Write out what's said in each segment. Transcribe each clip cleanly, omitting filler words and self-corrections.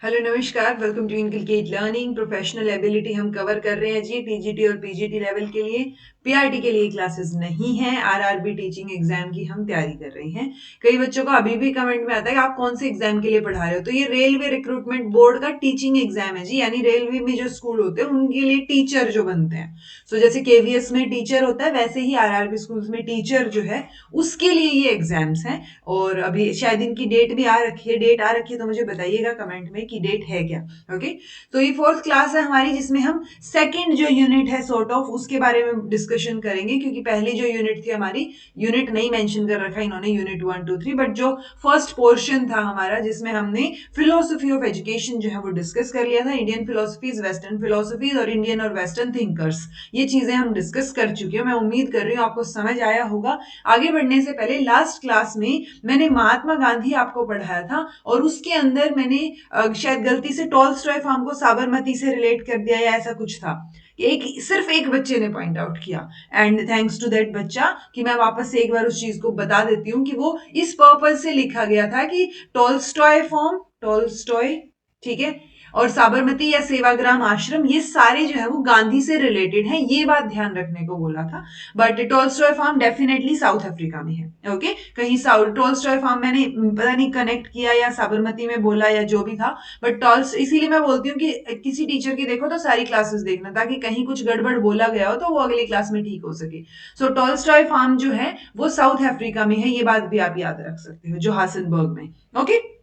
Hello नमस्कार, welcome to inculcate learning. Professional ability हम cover कर रहे हैं जी, टीजीटी और पीजीटी लेवल के लिए। पीआरटी के लिए क्लासेस नहीं है। आरआरबी टीचिंग एग्जाम की हम तैयारी कर रहे हैं। कई बच्चों का अभी भी कमेंट में आता है कि आप कौन से एग्जाम के लिए पढ़ा रहे हो, तो ये रेलवे रिक्रूटमेंट बोर्ड का टीचिंग एग्जाम है जी, यानी रेलवे में जो स्कूल होते हैं उनके लिए टीचर जो बनते हैं। जैसे केवीएस में टीचर होता है, वैसे ही आरआरबी स्कूल्स में टीचर जो है उसके लिए ये एग्जाम्स हैं। और अभी शायद इनकी डेट भी आ रखी है। डेट आ रखी है तो मुझे बताइएगा कमेंट में कि डेट है क्या। ओके, तो ये फोर्थ क्लास है हमारी, जिसमें हम सेकंड जो यूनिट है सॉर्ट ऑफ उसके बारे में डिस्कशन करेंगे, क्योंकि पहली जो यूनिट थी हमारी, यूनिट नहीं मेंशन कर रखा इन्होंने, यूनिट 1 2 3, बट जो फर्स्ट पोर्शन था हमारा जिसमें हमने फिलोसफी ऑफ एजुकेशन जो है वो डिस्कस कर लिया था। इंडियन फिलोसफीज, वेस्टर्न फिलोसफीज और इंडियन और वेस्टर्न थिंकर्स, ये चीजें हम डिस्कस कर चुके हैं। मैं उम्मीद कर रही हूँ आपको समझ आया होगा। आगे बढ़ने से पहले लास्ट क्लास में मैंने महात्मा गांधी आपको पढ़ाया था, और उसके अंदर मैंने शायद गलती से टॉलस्टॉय फार्म को साबरमती से रिलेट कर दिया या ऐसा कुछ था। सिर्फ एक बच्चे ने पॉइंट आउट किया, एंड थैंक्स टू दैट बच्चा कि मैं वापस से एक बार उस चीज को बता देती हूँ कि वो इस पर्पज से लिखा गया था कि टॉलस्टॉय, ठीक है, और साबरमती या सेवाग्राम आश्रम, ये सारे जो है वो गांधी से रिलेटेड हैं, ये बात ध्यान रखने को बोला था। But Tolstoy farm definitely South Africa में है। ओके, कहीं साउथ टॉलस्टॉय फार्म मैंने पता नहीं कनेक्ट किया या साबरमती में बोला या जो भी था, बट टॉल्स, इसीलिए मैं बोलती हूँ कि किसी टीचर की देखो तो सारी क्लासेस देखना, ताकि कहीं कुछ गड़बड़ बोला गया हो तो वो अगली क्लास में ठीक हो सके। टॉलस्टॉय फार्म जो है वो साउथ अफ्रीका में है, ये बात भी आप याद रख सकते हो, जोहासनबर्ग में। ओके,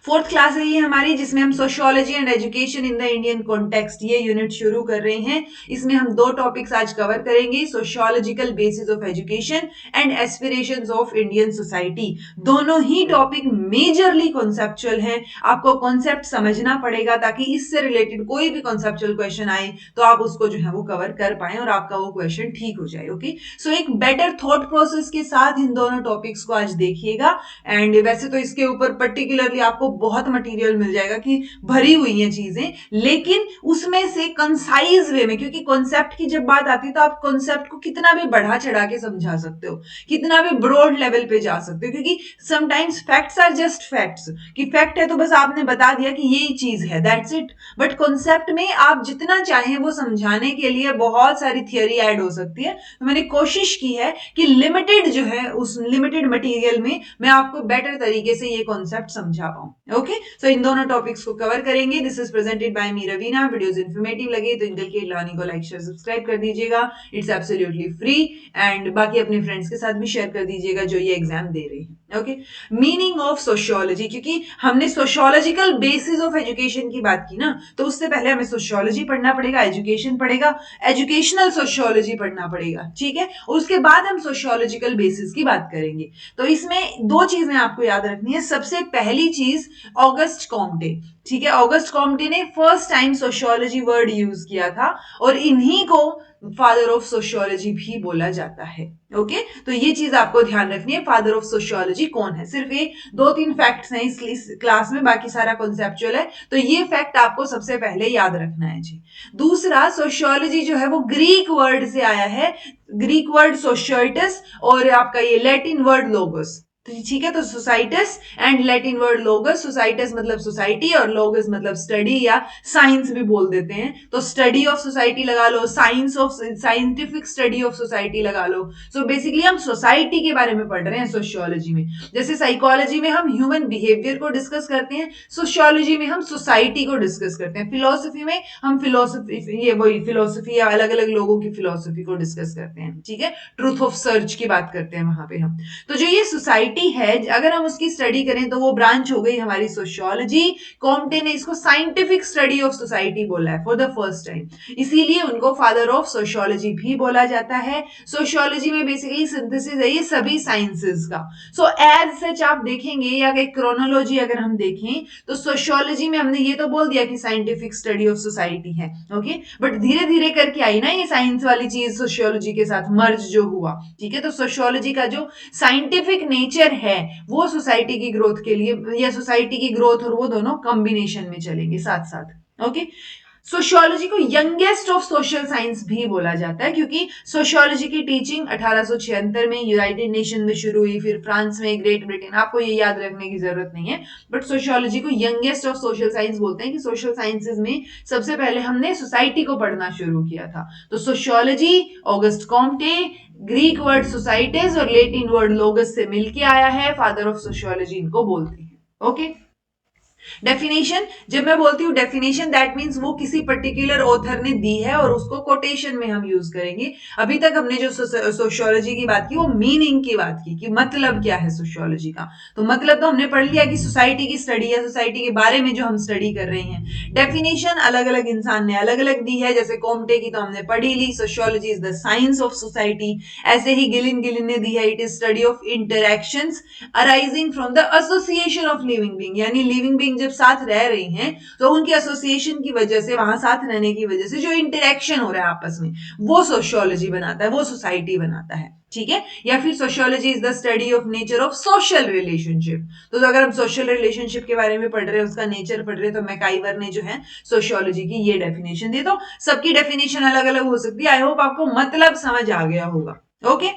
फोर्थ क्लास है ये हमारी, जिसमें हम sociology and education in the Indian context, ये यूनिट शुरू कर रहे हैं। इसमें हम दो टॉपिक्स आज कवर करेंगे, sociological basis of education and aspirations of Indian society. दोनों ही टॉपिक मेजरली कॉन्सेप्चुअल हैं। आपको कॉन्सेप्ट समझना पड़ेगा ताकि इससे रिलेटेड कोई भी कॉन्सेप्चुअल क्वेश्चन आए तो आप उसको जो है वो कवर कर पाए और आपका वो क्वेश्चन ठीक हो जाए। ओके, एक बेटर थॉट प्रोसेस के साथ इन दोनों टॉपिक्स को आज देखिएगा। एंड वैसे तो इसके ऊपर पर्टिकुलरली आपको बहुत मटेरियल मिल जाएगा कि भरी हुई है चीजें, लेकिन उसमें से कंसाइज वे में, क्योंकि कॉन्सेप्ट की जब बात आती है तो आप कॉन्सेप्ट को कितना भी बढ़ा चढ़ा के समझा सकते हो, कितना भी ब्रॉड लेवल पे जा सकते हो, क्योंकि sometimes facts are just facts, कि फैक्ट है तो बस आपने बता दिया कि ये चीज है, दैट्स इट। बट कॉन्सेप्ट में आप जितना चाहें वो समझाने के लिए बहुत सारी थियोरी ऐड हो सकती है। तो मैंने कोशिश की है कि लिमिटेड जो है उस लिमिटेड मटेरियल में मैं आपको बेटर तरीके से ये कॉन्सेप्ट समझा पाऊं। ओके, इन दोनों टॉपिक्स को कवर करेंगे। This is presented by me Raveena. Videos informative लगे तो इनकलकेट लर्निंग को लाइक शेयर सब्सक्राइब कर दीजिएगा, इट्स एब्सोल्युटली फ्री। एंड बाकी अपने फ्रेंड्स के साथ भी शेयर कर दीजिएगा जो ये एग्जाम दे रहे हैं। ओके, मीनिंग ऑफ सोशियोलॉजी, क्योंकि हमने सोशियोलॉजिकल बेसिस ऑफ एजुकेशन की बात की ना, तो उससे पहले हमें सोशियोलॉजी पढ़ना पड़ेगा, एजुकेशन पढ़ेगा, एजुकेशनल सोशियोलॉजी पढ़ना पड़ेगा, ठीक है, उसके बाद हम सोशियोलॉजिकल बेसिस की बात करेंगे। तो इसमें दो चीजें आपको याद रखनी है। सबसे पहली चीज, ऑगस्ट कॉम्टे, ठीक है, ऑगस्ट कॉम्टे ने first time sociology word use किया था, और इन्हीं को फादर ऑफ सोशियोलॉजी भी बोला जाता है। ओके, तो ये चीज आपको ध्यान रखनी है, फादर ऑफ सोशियोलॉजी कौन है। सिर्फ ये दो तीन फैक्ट्स हैं इस क्लास में, बाकी सारा कॉन्सेप्चुअल है, तो ये फैक्ट आपको सबसे पहले याद रखना है जी। दूसरा, सोशियोलॉजी जो है वो ग्रीक वर्ड से आया है, ग्रीक वर्ड सोशियोइटस और आपका ये लैटिन वर्ड लोगोस, ठीक है। तो सोसाइटस एंड लैटिन वर्ड लोगस, सोसाइटस मतलब सोसाइटी और लोगस मतलब स्टडी या साइंस भी बोल देते हैं। तो स्टडी ऑफ सोसाइटी लगा लो, science of scientific study of society लगा लो। बेसिकली हम सोसाइटी के बारे में पढ़ रहे हैं सोशियोलॉजी में। जैसे साइकोलॉजी में हम ह्यूमन बिहेवियर को डिस्कस करते हैं, सोशियोलॉजी में हम सोसाइटी को डिस्कस करते हैं, फिलोसफी में हम फिलोसफी, ये वही फिलोसफी या अलग अलग लोगों की फिलोसफी को डिस्कस करते हैं, ठीक है, ट्रूथ ऑफ सर्च की बात करते हैं वहां पे हम। तो जो ये सोसाइटी है, अगर हम उसकी स्टडी करें तो वो ब्रांच हो गई हमारी सोशियोलॉजी। कॉम्टे ने इसको साइंटिफिक स्टडी ऑफ सोसाइटी बोला है फॉर द फर्स्ट टाइम, इसीलिए उनको फादर ऑफ सोशियोलॉजी भी बोला जाता है। सोशियोलॉजी में बेसिकली सिंथेसिस है ये सभी साइंसेस का। एज सच आप देखेंगे, या क्रोनोलॉजी अगर हम देखें तो सोशियोलॉजी में हमने ये तो बोल दिया कि साइंटिफिक स्टडी ऑफ सोसाइटी है, ओके, बट धीरे धीरे करके आई ना ये साइंस वाली चीज सोशियोलॉजी के साथ मर्ज जो हुआ, ठीक है। तो सोशियोलॉजी का जो साइंटिफिक नेचर है वो सोसाइटी की ग्रोथ के लिए, या सोसाइटी की ग्रोथ और वो दोनों कॉम्बिनेशन में चलेंगे साथ साथ। ओके, सोशियोलॉजी को यंगेस्ट ऑफ सोशल साइंस भी बोला जाता है क्योंकि सोशियोलॉजी की टीचिंग 1876 में यूनाइटेड नेशन में शुरू हुई, फिर फ्रांस में, ग्रेट ब्रिटेन, आपको ये याद रखने की जरूरत नहीं है। बट सोशियोलॉजी को यंगेस्ट ऑफ सोशल साइंस बोलते हैं कि सोशल साइंसेज में सबसे पहले हमने सोसाइटी को पढ़ना शुरू किया था। तो sociology August Comte, Greek word societies और लेटिन वर्ड लोगस से मिलके आया है, फादर ऑफ सोशियोलॉजी इनको बोलते हैं। ओके, डेफिनेशन, जब मैं बोलती हूँ डेफिनेशन, दैट मींस वो किसी पर्टिकुलर ऑथर ने दी है और उसको कोटेशन में हम यूज करेंगे। अभी तक हमने जो सोशियोलॉजी की बात की वो मीनिंग की बात की कि मतलब क्या है सोशियोलॉजी का। तो मतलब तो हमने पढ़ लिया कि सोसाइटी की स्टडी है, सोसाइटी के बारे में जो हम स्टडी कर रहे हैं। डेफिनेशन अलग अलग इंसान ने अलग अलग दी है, जैसे कोम्टे की तो हमने पढ़ी ली, sociology is the science of society. ऐसे ही गिलिन ने दी है, it is study of interactions arising from the association of living being, यानी लिविंग बीइंग जब साथ रह रही हैं तो उनकी एसोसिएशन की वजह से, वहां साथ रहने की वजह से जो इंटरेक्शन हो रहा है आपस में, वो सोशियोलॉजी बनाता है, वो सोसाइटी बनाता है। ठीक है, या फिर sociology is the study of nature of social relationship. तो अगर हम सोशल रिलेशनशिप के बारे में पढ़ रहे हैं, उसका नेचर पढ़ रहे हैं, तो मैकाइवर ने जो है सोशियोलॉजी की ये डेफिनेशन दी। तो सबकी डेफिनेशन अलग अलग हो सकती है। आई होप आपको मतलब समझ आ गया होगा। ओके,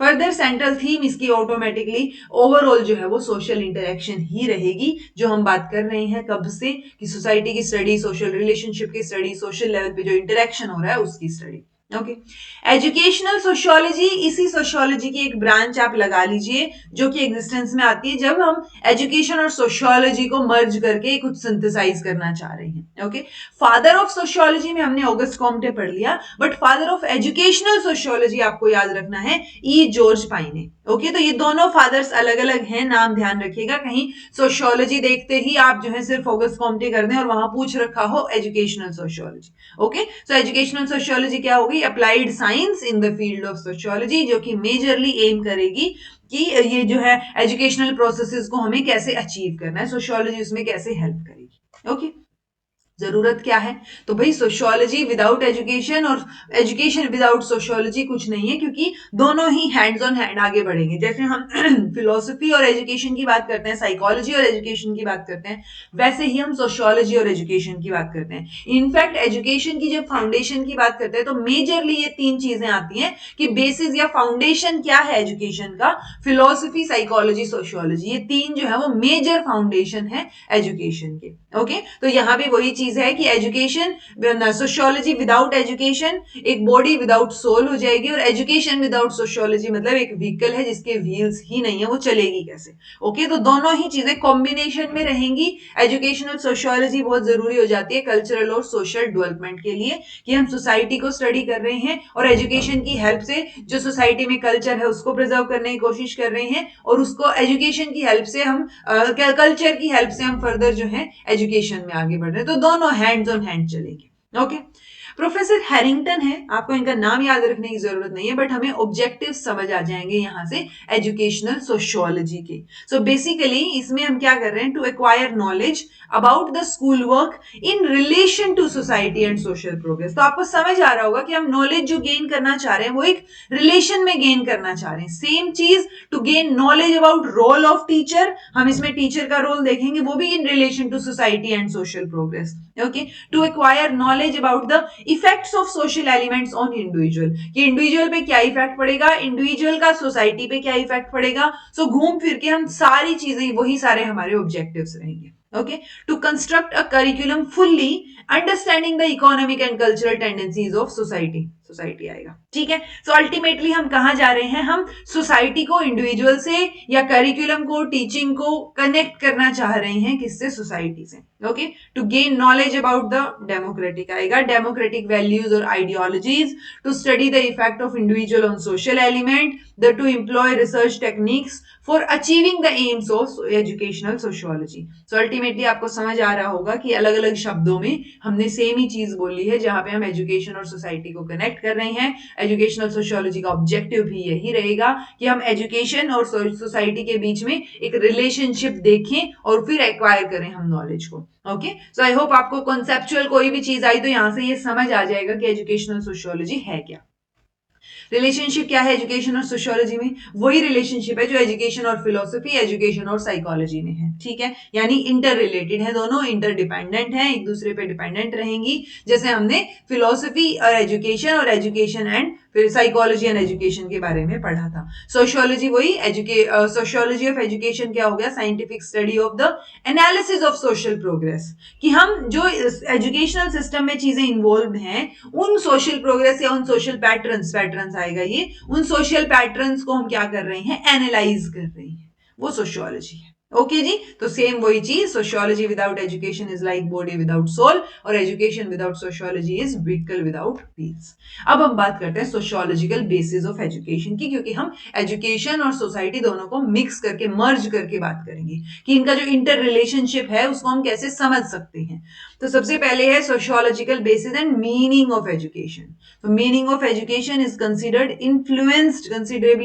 फर्दर सेंट्रल थीम इसकी ऑटोमेटिकली ओवरऑल जो है वो सोशल इंटरेक्शन ही रहेगी, जो हम बात कर रहे हैं कब से, कि सोसाइटी की स्टडी, सोशल रिलेशनशिप की स्टडी, सोशल लेवल पे जो इंटरेक्शन हो रहा है उसकी स्टडी। ओके, एजुकेशनल सोशियोलॉजी, इसी सोशियोलॉजी की एक ब्रांच आप लगा लीजिए जो कि एग्जिस्टेंस में आती है जब हम एजुकेशन और सोशियोलॉजी को मर्ज करके कुछ सिंथेसाइज करना चाह रहे हैं। ओके, फादर ऑफ सोशियोलॉजी में हमने ऑगस्ट कॉम्टे पढ़ लिया, but father of educational sociology आपको याद रखना है ई जॉर्ज पाइने। ओके, तो ये दोनों फादर्स अलग अलग हैं, नाम ध्यान रखिएगा, कहीं सोशियोलॉजी देखते ही आप जो है सिर्फ ऑगस्ट कॉम्टे कर दें और वहां पूछ रखा हो एजुकेशनल सोशियोलॉजी। ओके, सो एजुकेशनल सोशियोलॉजी क्या होगी? Applied science in the field of sociology, जो कि मेजरली एम करेगी कि ये जो है एजुकेशनल प्रोसेसेस को हमें कैसे अचीव करना है, सोशियोलॉजी उसमें कैसे हेल्प करेगी। ओके, जरूरत क्या है? तो भाई सोशियोलॉजी विदाउट एजुकेशन और एजुकेशन विदाउट सोशियोलॉजी कुछ नहीं है, क्योंकि दोनों ही हैंड्स ऑन हैंड आगे बढ़ेंगे। जैसे हम फिलोसफी और एजुकेशन की बात करते हैं, साइकोलॉजी और एजुकेशन की बात करते हैं, वैसे ही हम सोशियोलॉजी और एजुकेशन की बात करते हैं। इनफैक्ट एजुकेशन की जब फाउंडेशन की बात करते हैं तो मेजरली ये तीन चीजें आती हैं कि बेसिस या फाउंडेशन क्या है एजुकेशन का, फिलोसफी, साइकोलॉजी, सोशियोलॉजी, ये तीन जो है वो मेजर फाउंडेशन है एजुकेशन के। ओके, तो यहां भी वही चीज है कि एजुकेशन, सोशियोलॉजी विदाउट एजुकेशन एक बॉडी विदाउट सोल हो जाएगी, और एजुकेशन विदाउट सोशियोलॉजी मतलब एक व्हीकल है जिसके व्हील्स ही नहीं है, वो चलेगी कैसे? ओके, तो दोनों ही चीजें कॉम्बिनेशन में रहेंगी। एजुकेशनल सोशियोलॉजी बहुत जरूरी हो जाती है कल्चरल और सोशल डेवलपमेंट के लिए, कि हम सोसाइटी को स्टडी कर रहे हैं और एजुकेशन की हेल्प से जो सोसाइटी में कल्चर है उसको प्रिजर्व करने की कोशिश कर रहे हैं, और उसको एजुकेशन की हेल्प से हम कल्चर की हेल्प से हम फर्दर जो है एजुकेशन में आगे बढ़ रहे हैं। तो दोनों हैंड्स ऑन हैंड चलेंगे। ओके, प्रोफेसर हैरिंगटन है, आपको इनका नाम याद रखने की जरूरत नहीं है, बट हमें ऑब्जेक्टिव समझ आ जाएंगे यहां से एजुकेशनल सोशियोलॉजी के। सो बेसिकली इसमें हम क्या कर रहे हैं? To acquire knowledge about the school work in relation to society and social progress. तो आपको समझ आ रहा होगा कि हम नॉलेज जो गेन करना चाह रहे हैं वो एक रिलेशन में गेन करना चाह रहे हैं। सेम चीज, to gain knowledge about role of teacher, हम इसमें टीचर का रोल देखेंगे, वो भी in relation to society and social progress. Okay, to acquire knowledge about the effects of social elements on individual, कि इंडिविजुअल पे क्या इफेक्ट पड़ेगा, इंडिविजुअल का सोसाइटी पे क्या इफेक्ट पड़ेगा। सो घूम फिर के हम सारी चीजें, वही सारे हमारे ऑब्जेक्टिव्स रहेंगे। Okay, to construct a curriculum fully understanding the economic and cultural tendencies of society, society आएगा। ठीक है, सो अल्टीमेटली हम कहां जा रहे हैं? हम सोसाइटी को इंडिविजुअल से या करिकुलम को, टीचिंग को कनेक्ट करना चाह रहे हैं, किससे? सोसाइटी से। Okay, to gain knowledge about the democratic आएगा, डेमोक्रेटिक वैल्यूज और ideologies, to study the effect of individual on social element, the to employ research techniques for achieving the aims of educational sociology. So ultimately आपको समझ आ रहा होगा कि अलग अलग शब्दों में हमने सेम ही चीज बोली है, जहां पे हम एजुकेशन और सोसाइटी को कनेक्ट कर रहे हैं। एजुकेशनल सोशियोलॉजी का ऑब्जेक्टिव भी यही रहेगा कि हम एजुकेशन और सोसाइटी के बीच में एक रिलेशनशिप देखें और फिर एक्वायर करें हम नॉलेज को। ओके, सो आई होप आपको कॉन्सेप्चुअल कोई भी चीज आई तो यहां से ये समझ आ जाएगा कि एजुकेशनल सोशियोलॉजी है क्या। रिलेशनशिप क्या है एजुकेशन और सोशियोलॉजी में? वही रिलेशनशिप है जो एजुकेशन और फिलोसफी, एजुकेशन और साइकोलॉजी में है, ठीक है, यानी इंटर रिलेटेड है, दोनों इंटरडिपेंडेंट है, एक दूसरे पे डिपेंडेंट रहेंगी। जैसे हमने फिलोसफी और एजुकेशन एंड फिर साइकोलॉजी एंड एजुकेशन के बारे में पढ़ा था। सोशियोलॉजी वही सोशियोलॉजी ऑफ एजुकेशन क्या हो गया? Scientific study of the analysis of social progress, कि हम जो एजुकेशनल सिस्टम में चीजें इन्वॉल्व हैं उन सोशल प्रोग्रेस या उन सोशल पैटर्न्स आएगा ये, उन सोशल पैटर्न्स को हम क्या कर रहे हैं? एनालाइज कर रहे हैं, वो सोशियोलॉजी है। ओके जी, तो सेम वही चीज, sociology without education is like body without soul, और education without sociology is vehicle without wheels. अब हम बात करते हैं सोशियोलॉजिकल बेसिस ऑफ एजुकेशन की, क्योंकि हम एजुकेशन और सोसाइटी दोनों को मिक्स करके, मर्ज करके बात करेंगे कि इनका जो इंटर रिलेशनशिप है उसको हम कैसे समझ सकते हैं। तो सबसे पहले है sociological basis and meaning of education. तो meaning of education is considerably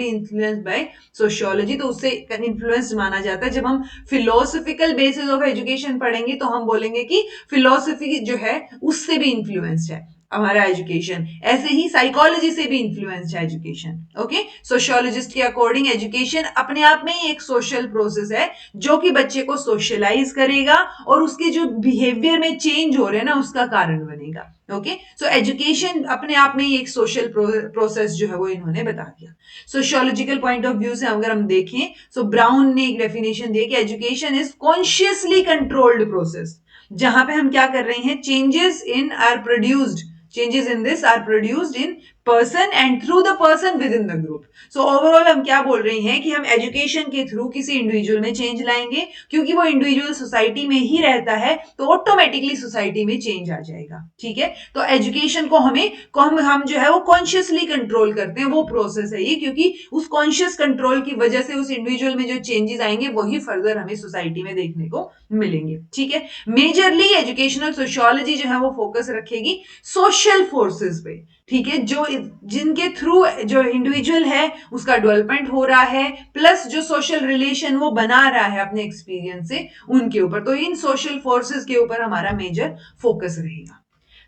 influenced by sociology. तो उससे इन्फ्लुएंस्ड माना जाता है। जब हम फिलोसफिकल बेसिस ऑफ एजुकेशन पढ़ेंगे तो हम बोलेंगे कि फिलोसफी जो है उससे भी इन्फ्लुएंस्ड है हमारा एजुकेशन। ऐसे ही साइकोलॉजी से भी इन्फ्लुएंस्ड है एजुकेशन। ओके, सोशियोलॉजिस्ट के अकॉर्डिंग एजुकेशन अपने आप में ही एक सोशल प्रोसेस है जो कि बच्चे को सोशलाइज करेगा और उसके जो बिहेवियर में चेंज हो रहे हैं ना उसका कारण बनेगा। ओके, सो एजुकेशन अपने आप में ही एक सोशल प्रोसेस जो है वो इन्होंने बता दिया। सोशियोलॉजिकल पॉइंट ऑफ व्यू से अगर हम देखें तो ब्राउन ने एक डेफिनेशन दी कि education is consciously controlled process, जहां पे हम क्या कर रहे हैं? Changes in this are produced in person and through the person within the group. So overall हम क्या बोल रहे हैं कि हम एजुकेशन के थ्रू किसी इंडिविजुअल में चेंज लाएंगे, क्योंकि वो इंडिविजुअल सोसाइटी में ही रहता है तो ऑटोमेटिकली सोसाइटी में चेंज आ जाएगा। ठीक है, तो एजुकेशन को हम जो है वो कॉन्शियसली कंट्रोल करते हैं, वो प्रोसेस है ये, क्योंकि उस कॉन्शियस कंट्रोल की वजह से उस इंडिविजुअल में जो चेंजेस आएंगे वही फर्दर हमें सोसाइटी में देखने को मिलेंगे। ठीक है, मेजरली एजुकेशनल सोशियोलॉजी जो है वो फोकस रखेगी सोशल फोर्सेस पे। ठीक है, जो जिनके थ्रू जो इंडिविजुअल है उसका डेवलपमेंट हो रहा है, प्लस जो सोशल रिलेशन वो बना रहा है अपने एक्सपीरियंस से उनके ऊपर, तो इन सोशल फोर्सेस के ऊपर हमारा मेजर फोकस रहेगा।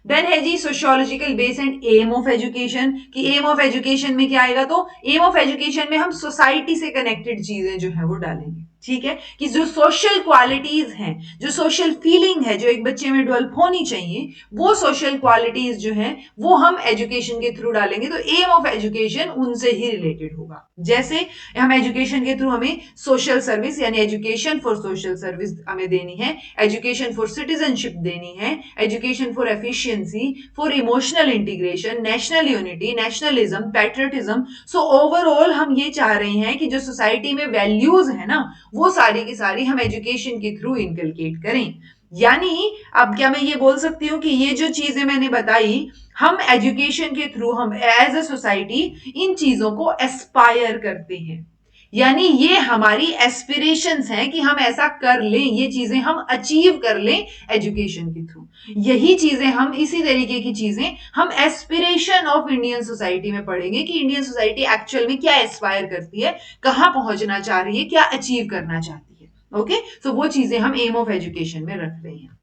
देन है जी sociological base and aim of education, कि एम ऑफ एजुकेशन में क्या आएगा? तो एम ऑफ एजुकेशन में हम सोसाइटी से कनेक्टेड चीजें जो है वो डालेंगे। ठीक है, कि जो सोशल क्वालिटीज हैं, जो सोशल फीलिंग है जो एक बच्चे में डेवलप होनी चाहिए, वो सोशल क्वालिटीज जो हैं वो हम एजुकेशन के थ्रू डालेंगे। तो एम ऑफ एजुकेशन उनसे ही रिलेटेड होगा। जैसे हम एजुकेशन के थ्रू हमें सोशल सर्विस यानी एजुकेशन फॉर सोशल सर्विस हमें देनी है, एजुकेशन फॉर सिटीजनशिप देनी है, education for efficiency, for emotional integration, national unity, nationalism, patriotism. So overall हम ये चाह रहे हैं कि जो सोसाइटी में वैल्यूज है ना वो सारी की सारी हम एजुकेशन के थ्रू इनकलकेट करें। यानी अब क्या मैं ये बोल सकती हूँ कि ये जो चीजें मैंने बताई, हम एजुकेशन के थ्रू हम एज अ सोसाइटी इन चीजों को एस्पायर करते हैं, यानी ये हमारी एस्पिरेशंस हैं कि हम ऐसा कर लें, ये चीजें हम अचीव कर लें एजुकेशन के थ्रू। यही चीजें हम, इसी तरीके की चीजें हम एस्पिरेशन ऑफ इंडियन सोसाइटी में पढ़ेंगे कि इंडियन सोसाइटी एक्चुअल में क्या एस्पायर करती है, कहां पहुंचना चाह रही है, क्या अचीव करना चाहती है। ओके, सो वो चीजें हम एम ऑफ एजुकेशन में रख रहे हैं।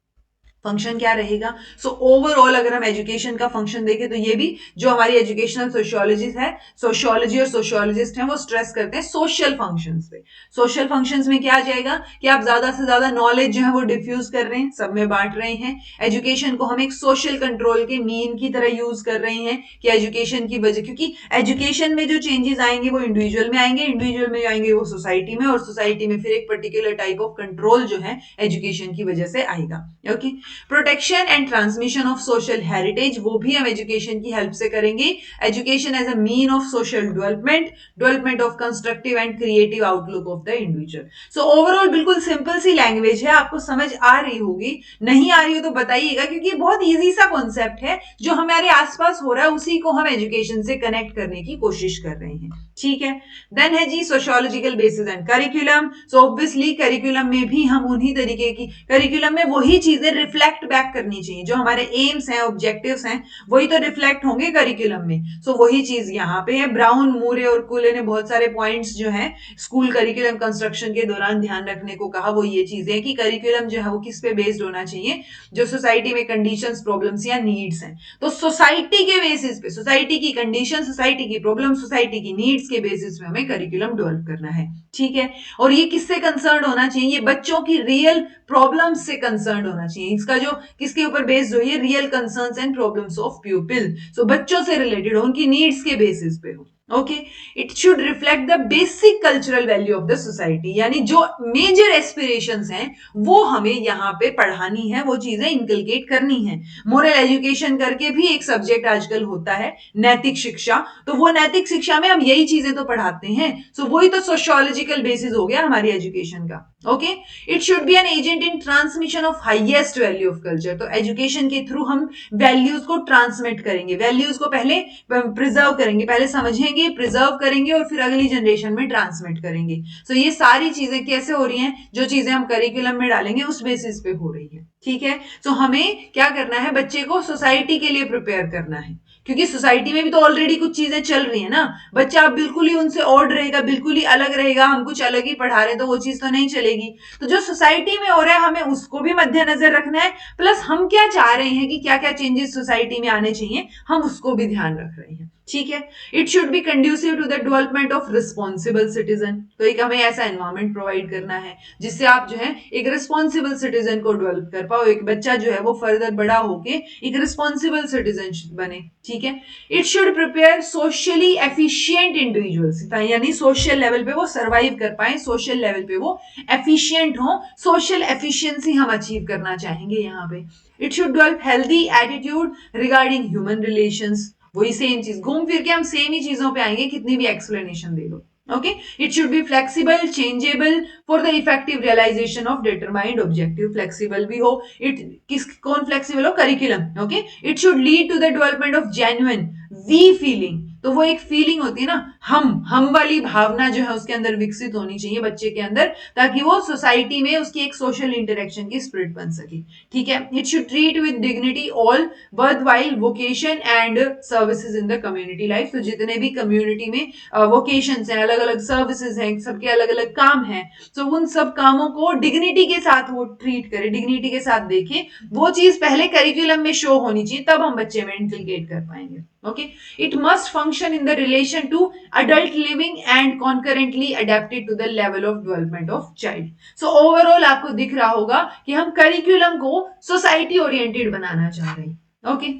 फंक्शन क्या रहेगा? सो ओवरऑल अगर हम एजुकेशन का फंक्शन देखें तो ये भी जो हमारी एजुकेशनल सोशियोलॉजिस्ट है, सोशियोलॉजी और सोशियोलॉजिस्ट हैं, वो स्ट्रेस करते हैं सोशल फंक्शंस पे। सोशल फंक्शंस में क्या आ जाएगा कि आप ज्यादा से ज्यादा नॉलेज जो है वो डिफ्यूज कर रहे हैं, सब में बांट रहे हैं। एजुकेशन को हम एक सोशल कंट्रोल के मीन की तरह यूज कर रहे हैं कि एजुकेशन की वजह, क्योंकि एजुकेशन में जो चेंजेस आएंगे वो इंडिविजुअल में आएंगे, इंडिविजुअल में आएंगे वो सोसाइटी में, और सोसाइटी में फिर एक पर्टिकुलर टाइप ऑफ कंट्रोल जो है एजुकेशन की वजह से आएगा। Okay, protection and transmission of social heritage, वो भी हम एजुकेशन की हेल्प से करेंगे। Education as a mean of social development of constructive and creative outlook of the individual. So overall बिल्कुल सिंपल सी लैंग्वेज है, आपको समझ आ रही होगी, नहीं आ रही हो तो बताइएगा, क्योंकि बहुत ईजी सा कॉन्सेप्ट है, जो हमारे आसपास हो रहा है उसी को हम एजुकेशन से कनेक्ट करने की कोशिश कर रहे हैं। ठीक है, देन है जी sociological basis and curriculum. So obviously curriculum में भी हम उन्हीं तरीके की, करिकुलम में वही चीजें रिफ्लेक्ट बैक करनी चाहिए, जो हमारे एम्स हैं, ऑब्जेक्टिव्स हैं, वही तो रिफ्लेक्ट होंगे करिकुलम में। सो वही चीज यहाँ पे है। ब्राउन, मूरे और कुले ने बहुत सारे पॉइंट्स जो है स्कूल करिकुलम कंस्ट्रक्शन के दौरान ध्यान रखने को कहा, वो ये चीजें है कि करिकुलम जो है वो किस पे बेस्ड होना चाहिए, जो सोसाइटी में कंडीशंस, प्रॉब्लम्स या नीड्स हैं। तो सोसाइटी के बेसिस पे, सोसाइटी की कंडीशन, सोसाइटी की प्रॉब्लम, सोसाइटी की नीड्स के बेसिस पे हमें करिकुलम डेवलप करना है, ठीक है। और ये किससे कंसर्न होना चाहिए, ये बच्चों की रियल प्रॉब्लम्स से कंसर्न होना चाहिए। इसका जो किसके ऊपर बेस्ड हो, ये real concerns and problems of people, so बच्चों से रिलेटेड हो, उनकी नीड्स के बेसिस पे हो। Okay, it should reflect the basic cultural value of the society, यानी जो मेजर एस्पिरेशंस हैं वो हमें यहाँ पे पढ़ानी है, वो चीजें इनकलकेट करनी है। मोरल एजुकेशन करके भी एक सब्जेक्ट आजकल होता है, नैतिक शिक्षा, तो वो नैतिक शिक्षा में हम यही चीजें तो पढ़ाते हैं। सो वही तो सोशियोलॉजिकल बेसिस हो गया हमारी एजुकेशन का। Okay, it should B an agent in transmission of highest value of culture, तो एजुकेशन के थ्रू हम वैल्यूज को ट्रांसमिट करेंगे, वैल्यूज को पहले प्रिजर्व करेंगे, पहले समझेंगे, प्रिजर्व करेंगे और फिर अगली जनरेशन में ट्रांसमिट करेंगे। सो ये सारी चीजें कैसे हो रही हैं, जो चीजें हम करिकुलम में डालेंगे उस बेसिस पे हो रही है, ठीक है। सो हमें क्या करना है, बच्चे को सोसाइटी के लिए प्रिपेयर करना है, क्योंकि सोसाइटी में भी तो ऑलरेडी कुछ चीजें चल रही है ना। बच्चा अब बिल्कुल ही उनसे ऑड रहेगा, बिल्कुल ही अलग रहेगा, हम कुछ अलग ही पढ़ा रहे हैं, तो वो चीज तो नहीं चलेगी। तो जो सोसाइटी में हो रहा है हमें उसको भी मद्देनजर रखना है, प्लस हम क्या चाह रहे हैं कि क्या क्या चेंजेस सोसाइटी में आने चाहिए, हम उसको भी ध्यान रख रहे हैं, ठीक है। It should be conducive to the development of responsible citizen, तो एक हमें ऐसा एनवायरमेंट प्रोवाइड करना है जिससे आप जो है एक रिस्पॉन्सिबल सिटीजन को डेवलप कर पाओ, एक बच्चा जो है वो फर्दर बड़ा होके एक रिस्पॉन्सिबल सिटीजन बने, ठीक है। It should prepare socially efficient individuals, यानी सोशल लेवल पे वो सर्वाइव कर पाए, सोशल लेवल पे वो एफिशिएंट हो, सोशल एफिशिएंसी हम अचीव करना चाहेंगे यहाँ पे। It should develop healthy attitude regarding human relations, वही सेम चीज, घूम फिर के हम सेम ही चीजों पे आएंगे, कितनी भी एक्सप्लेनेशन दे लो। Okay, it should be flexible, changeable for the effective realization of determined objective, flexible भी हो, इट कौन फ्लेक्सिबल हो, curriculum. Okay, it should lead to the development of genuine we feeling, तो वो एक फीलिंग होती है ना, हम वाली भावना जो है उसके अंदर विकसित होनी चाहिए बच्चे के अंदर, ताकि वो सोसाइटी में उसकी एक सोशल इंटरेक्शन की स्पिरिट बन सके, ठीक है। It should treat with dignity all worthwhile vocation and services in the community life, तो जितने भी कम्युनिटी में वोकेशंस हैं, अलग अलग सर्विसेज हैं, सबके अलग अलग काम हैं, तो उन सब कामों को डिग्निटी के साथ वो ट्रीट करे, डिग्निटी के साथ देखे, वो चीज पहले करिकुलम में शो होनी चाहिए, तब हम बच्चे में इंटिग्रेट कर पाएंगे। Okay, it must function in the relation to adult living and concurrently adapted to the level of development of child. So overall आपको दिख रहा होगा कि हम करिकुलम को सोसाइटी ओरिएंटेड बनाना चाह रहे हैं। ओके,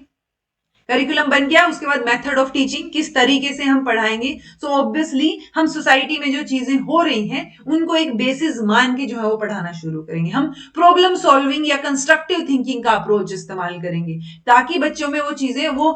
करिकुलम बन गया, उसके बाद मेथड ऑफ टीचिंग, किस तरीके से हम पढ़ाएंगे। सो ऑब्वियसली हम सोसाइटी में जो चीजें हो रही हैं उनको एक बेसिस मान के जो है वो पढ़ाना शुरू करेंगे। हम प्रॉब्लम सॉल्विंग या कंस्ट्रक्टिव थिंकिंग का अप्रोच इस्तेमाल करेंगे, ताकि बच्चों में वो चीजें वो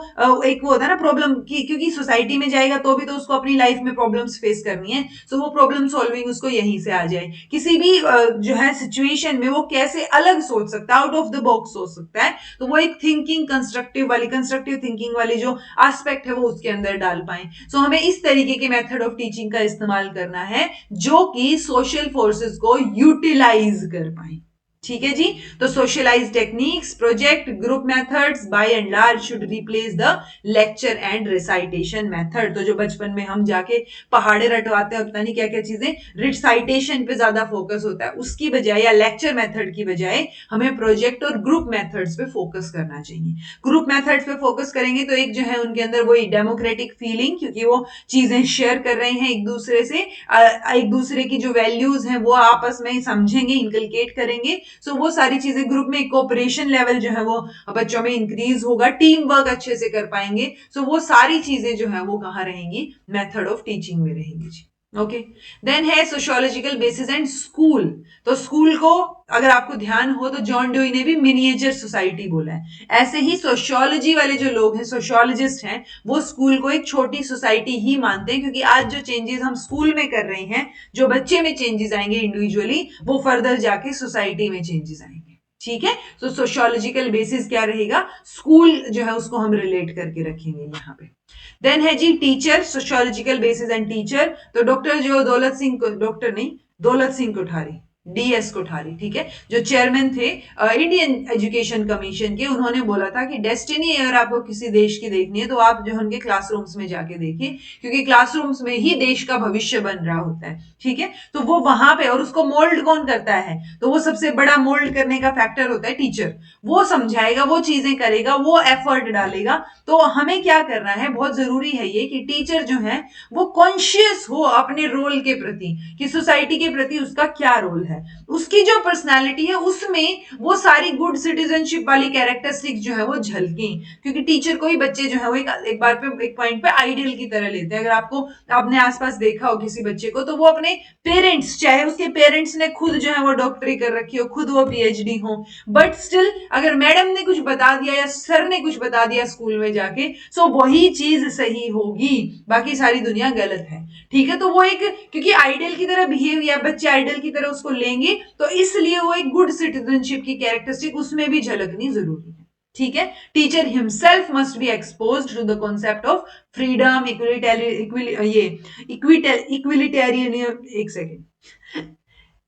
एक वो होता है ना प्रॉब्लम की, क्योंकि सोसाइटी में जाएगा तो भी तो उसको अपनी लाइफ में प्रॉब्लम्स फेस करनी है, सो वो प्रॉब्लम सॉल्विंग उसको यहीं से आ जाए। किसी भी जो है सिचुएशन में वो कैसे अलग सोच सकता है, आउट ऑफ द बॉक्स सोच सकता है, तो वो एक थिंकिंग कंस्ट्रक्टिव थिंकिंग वाली जो एस्पेक्ट है वो उसके अंदर डाल पाए। सो हमें इस तरीके के मेथड ऑफ टीचिंग का इस्तेमाल करना है जो कि सोशल फोर्सेस को यूटिलाइज कर पाए, ठीक है जी। तो socialize techniques, project, group methods by and large should replace the lecture and recitation method. तो जो बचपन में हम जाके पहाड़े रटवाते हैं, पता नहीं क्या क्या चीजें, रिसाइटेशन पे ज्यादा फोकस होता है, उसकी बजाय या लेक्चर मेथड की बजाय हमें प्रोजेक्ट और ग्रुप मेथड्स पे फोकस करना चाहिए। ग्रुप मेथड्स पे फोकस करेंगे तो एक जो है उनके अंदर वही डेमोक्रेटिक फीलिंग, क्योंकि वो चीजें शेयर कर रहे हैं एक दूसरे से, एक दूसरे की जो वैल्यूज हैं वो आपस में समझेंगे, इनकलकेट करेंगे। सो वो सारी चीजें ग्रुप में कोऑपरेशन लेवल जो है वो बच्चों में इंक्रीज होगा, टीम वर्क अच्छे से कर पाएंगे। सो वो सारी चीजें जो है वो कहाँ रहेंगी, मेथड ऑफ टीचिंग में रहेंगी जी। ओके, देन है सोशियोलॉजिकल बेसिस एंड स्कूल। तो स्कूल को अगर आपको ध्यान हो तो जॉन ड्यूई ने भी मिनिएचर सोसाइटी बोला है। ऐसे ही सोशियोलॉजी वाले जो लोग हैं, सोशियोलॉजिस्ट हैं, वो स्कूल को एक छोटी सोसाइटी ही मानते हैं, क्योंकि आज जो चेंजेस हम स्कूल में कर रहे हैं, जो बच्चे में चेंजेस आएंगे इंडिविजुअली, वो फर्दर जाके सोसाइटी में चेंजेस आएंगे, ठीक है। तो सोशियोलॉजिकल बेसिस क्या रहेगा, स्कूल जो है उसको हम रिलेट करके रखेंगे यहाँ पे। देन है जी teacher, sociological basis and teacher. तो डॉक्टर जो दौलत सिंह, डॉक्टर नहीं, दौलत सिंह कोठारी, DS कोठारी, ठीक है, जो चेयरमैन थे इंडियन एजुकेशन कमीशन के, उन्होंने बोला था कि डेस्टिनी अगर आपको किसी देश की देखनी है तो आप जो उनके क्लासरूम्स में जाके देखिए, क्योंकि क्लासरूम्स में ही देश का भविष्य बन रहा होता है, ठीक है। तो वो वहां पे, और उसको मोल्ड कौन करता है, तो वो सबसे बड़ा मोल्ड करने का फैक्टर होता है टीचर। वो समझाएगा, वो चीजें करेगा, वो एफर्ट डालेगा। तो हमें क्या करना है, बहुत जरूरी है ये कि टीचर जो है वो कॉन्शियस हो अपने रोल के प्रति, कि सोसाइटी के प्रति उसका क्या रोल है, उसकी जो पर्सनालिटी है उसमें वो सारी गुड सिटीजनशिप वाली कैरेक्टरिस्टिक जो है वो झलके। क्योंकि टीचर को ही बच्चे जो है वो एक बार पे, एक पॉइंट पे आइडियल की तरह लेते हैं। अगर आपको आपने आसपास देखा हो किसी बच्चे को, तो वो अपने पेरेंट्स, चाहे उसके पेरेंट्स ने खुद जो है वो डॉक्टरी कर रखी हो, खुद वो PhD हो, बट स्टिल अगर मैडम ने कुछ बता दिया या सर ने कुछ बता दिया स्कूल में जाके, सो वही चीज सही होगी, बाकी सारी दुनिया गलत है, ठीक है। तो वो एक, क्योंकि आइडियल की तरह बिहेव, या बच्चे आइडियल की तरह उसको लेंगे, तो इसलिए वो एक गुड सिटीजनशिप की कैरेक्टरिस्टिक उसमें भी झलकनी जरूरी है, ठीक है। Teacher himself must be exposed to the concept of freedom, egalitarian, एक सेकेंड,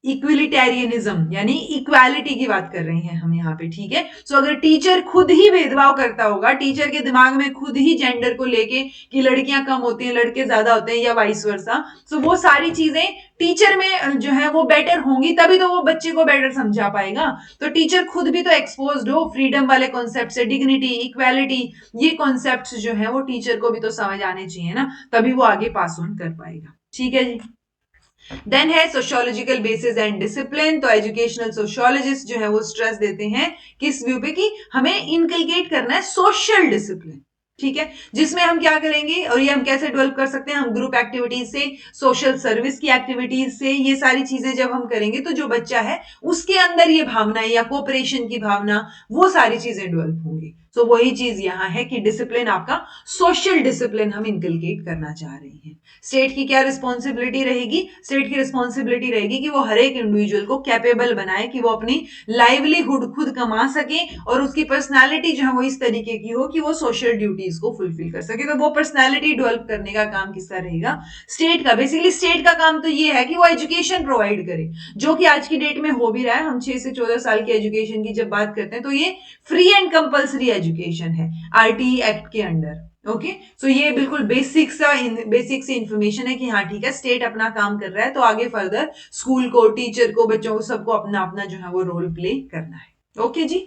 इक्विलिटेरियनिज्म यानी इक्वालिटी की बात कर रहे हैं हम यहाँ पे, ठीक है। सो अगर टीचर खुद ही भेदभाव करता होगा, टीचर के दिमाग में खुद ही जेंडर को लेके कि लड़कियां कम होती हैं, लड़के ज्यादा होते हैं, या वाइस वर्सा, सो वो सारी चीजें टीचर में जो है वो बेटर होंगी, तभी तो वो बच्चे को बेटर समझा पाएगा। तो टीचर खुद भी तो एक्सपोज्ड हो फ्रीडम वाले कॉन्सेप्ट से, डिग्निटी, इक्वालिटी, ये कॉन्सेप्ट जो है वो टीचर को भी तो समझ आने चाहिए ना, तभी वो आगे पास ऑन कर पाएगा, ठीक है जी। देन है सोशियोलॉजिकल बेसिस एंड डिसिप्लिन। तो एजुकेशनल सोशियोलॉजिस्ट जो है वो स्ट्रेस देते हैं किस व्यू पे, कि हमें इनकलकेट करना है सोशल डिसिप्लिन, ठीक है, जिसमें हम क्या करेंगे, और ये हम कैसे डेवलप कर सकते हैं, हम ग्रुप एक्टिविटीज से, सोशल सर्विस की एक्टिविटीज से, ये सारी चीजें जब हम करेंगे तो जो बच्चा है उसके अंदर ये भावना या कोऑपरेशन की भावना, वो सारी चीजें डेवलप होंगी। सो वही चीज यहां है कि डिसिप्लिन, आपका सोशल डिसिप्लिन हम इनकलकेट करना चाह रहे हैं। स्टेट की क्या रिस्पॉन्सिबिलिटी रहेगी, स्टेट की रिस्पॉन्सिबिलिटी रहेगी कि वो हर एक इंडिविजुअल को कैपेबल बनाए, कि वो अपनी लाइवलीहुड खुद कमा सके, और उसकी पर्सनालिटी जो है वो इस तरीके की हो कि वो सोशल ड्यूटीज को फुलफिल कर सके। तो वो पर्सनालिटी डेवलप करने का काम किसका रहेगा, स्टेट का। बेसिकली स्टेट का काम तो ये है कि वो एजुकेशन प्रोवाइड करे, जो कि आज की डेट में हो भी रहा है। हम 6 से 14 साल की एजुकेशन की जब बात करते हैं तो ये फ्री एंड कंपल्सरी एजुकेशन है RTE एक्ट के अंडर। ओके, सो ये बिल्कुल बेसिक सी इंफॉर्मेशन है कि हाँ ठीक है, स्टेट अपना काम कर रहा है, तो आगे फर्दर स्कूल को, टीचर को, बच्चों को, सबको अपना अपना जो है वो रोल प्ले करना है। ओके जी।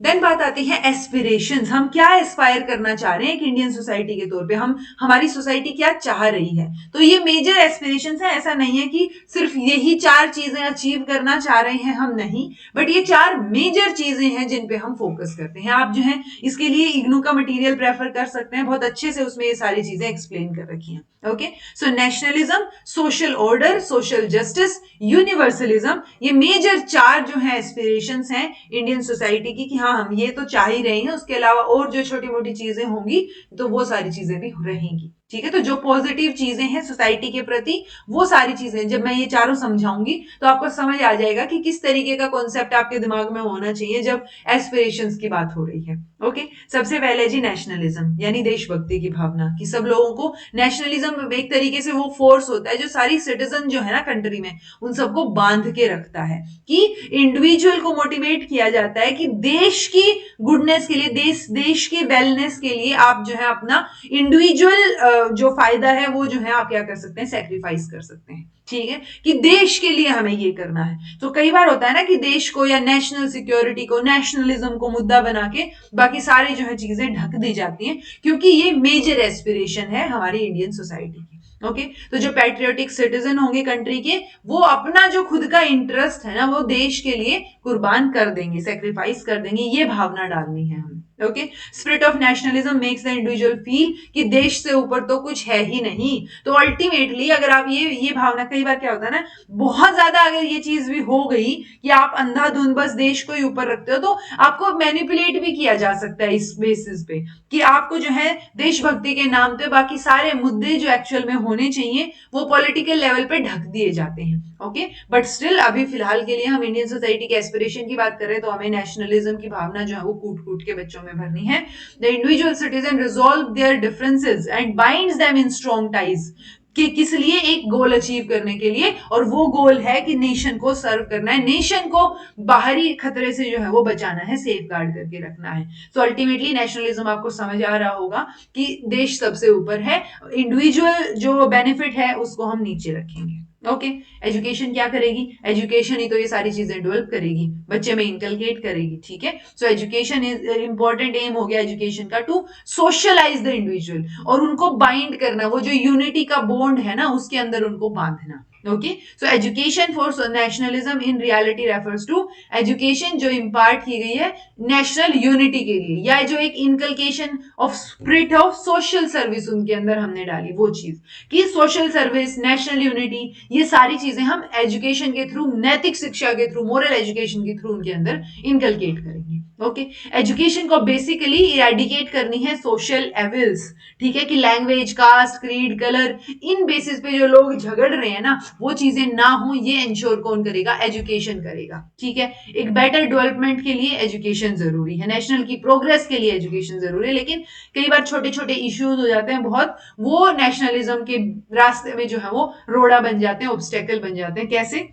देन बात आती है एस्पिरेशंस, हम क्या एस्पायर करना चाह रहे हैं एक इंडियन सोसाइटी के तौर पे, हम, हमारी सोसाइटी क्या चाह रही है। तो ये मेजर एस्पिरेशंस है, ऐसा नहीं है कि सिर्फ यही 4 चीजें अचीव करना चाह रहे हैं हम, नहीं, बट ये 4 मेजर चीजें हैं जिन पे हम फोकस करते हैं। आप जो है इसके लिए इग्नू का मटेरियल प्रेफर कर सकते हैं, बहुत अच्छे से उसमें ये सारी चीजें एक्सप्लेन कर रखी हैं। Okay, so nationalism, social order, social justice, universalism, ये मेजर 4 जो है एस्पिरेशंस हैं इंडियन सोसाइटी की, कि हाँ हम ये तो चाह ही रहे हैं, उसके अलावा और जो छोटी मोटी चीजें होंगी तो वो सारी चीजें भी रहेंगी, ठीक है। तो जो पॉजिटिव चीजें हैं सोसाइटी के प्रति, वो सारी चीजें जब मैं ये चारों समझाऊंगी तो आपको समझ आ जाएगा कि किस तरीके का कॉन्सेप्ट आपके दिमाग में होना चाहिए जब एस्पिरेशंस की बात हो रही है। ओके, सबसे पहले जी नेशनलिज्म, यानी देशभक्ति की भावना, कि सब लोगों को, नेशनलिज्म एक तरीके से वो फोर्स होता है जो सारी सिटीजन जो है ना कंट्री में, उन सबको बांध के रखता है, कि इंडिविजुअल को मोटिवेट किया जाता है कि देश की गुडनेस के लिए, देश के वेलनेस के लिए आप जो है अपना इंडिविजुअल जो फायदा है वो जो है आप क्या कर सकते हैं, सेक्रीफाइस कर सकते हैं, ठीक है, कि देश के लिए हमें ये करना है। तो कई बार होता है ना कि देश को या नेशनल सिक्योरिटी को, नेशनलिज्म को मुद्दा बना के बाकी सारी जो है चीजें ढक दी जाती हैं, क्योंकि ये मेजर एस्पिरेशन है हमारी इंडियन सोसाइटी की। ओके, तो जो पैट्रियोटिक सिटीजन होंगे कंट्री के, वो अपना जो खुद का इंटरेस्ट है ना वो देश के लिए कुर्बान कर देंगे, सेक्रीफाइस कर देंगे, ये भावना डालनी है हमें। Okay, spirit of nationalism makes the individual feel कि देश से ऊपर तो कुछ है ही नहीं। तो अल्टीमेटली अगर आप ये भावना, कई बार क्या होता है ना, बहुत ज्यादा अगर ये चीज भी हो गई कि आप अंधाधुंध बस देश को ही ऊपर रखते हो, तो आपको मैनिपुलेट भी किया जा सकता है इस बेसिस पे, कि आपको जो है देशभक्ति के नाम पे बाकी सारे मुद्दे जो एक्चुअल में होने चाहिए वो पॉलिटिकल लेवल पे ढक दिए जाते हैं। ओके, बट स्टिल अभी फिलहाल के लिए हम इंडियन सोसाइटी के एस्पिरेशन की बात करें तो हमें नेशनलिज्म की भावना जो है वो कूट कूट के बच्चों में भरनी है। The individual citizen resolve there differences and binds them in strong ties, कि किस लिए, एक गोल अचीव करने के लिए, और वो गोल है कि नेशन को सर्व करना है, नेशन को बाहरी खतरे से जो है वो बचाना है, सेफ गार्ड करके रखना है। सो अल्टीमेटली नेशनलिज्म आपको समझ आ रहा होगा कि देश सबसे ऊपर है, इंडिविजुअल जो बेनिफिट है उसको हम नीचे रखेंगे। ओके, एजुकेशन क्या करेगी, एजुकेशन ही तो ये सारी चीजें डेवलप करेगी, बच्चे में इंकलकेट करेगी। ठीक है, so education is important aim हो गया एजुकेशन का, टू सोशलाइज द इंडिविजुअल, और उनको बाइंड करना, वो जो यूनिटी का बॉन्ड है ना उसके अंदर उनको बांधना। Okay, so education for nationalism in reality refers to education जो इम्पार्ट की गई है नेशनल यूनिटी के लिए, या जो एक inculcation of spirit of social service उनके अंदर हमने डाली, वो चीज कि सोशल सर्विस, नेशनल यूनिटी, ये सारी चीजें हम एजुकेशन के थ्रू, नैतिक शिक्षा के थ्रू, मोरल एजुकेशन के थ्रू उनके अंदर इनकलकेट करेंगे। ओके, एजुकेशन को बेसिकली इरेडिकेट करनी है सोशल एविल्स। ठीक है, कि लैंग्वेज, कास्ट, क्रीड, कलर, इन बेसिस पे जो लोग झगड़ रहे हैं ना वो चीजें ना हो, ये इंश्योर कौन करेगा, एजुकेशन करेगा। ठीक है, एक बेटर डेवलपमेंट के लिए एजुकेशन जरूरी है, नेशनल की प्रोग्रेस के लिए एजुकेशन जरूरी है, लेकिन कई बार छोटे छोटे इश्यूज हो जाते हैं बहुत, वो नेशनलिज्म के रास्ते में जो है वो रोड़ा बन जाते हैं, ऑब्स्टेकल बन जाते हैं। कैसे,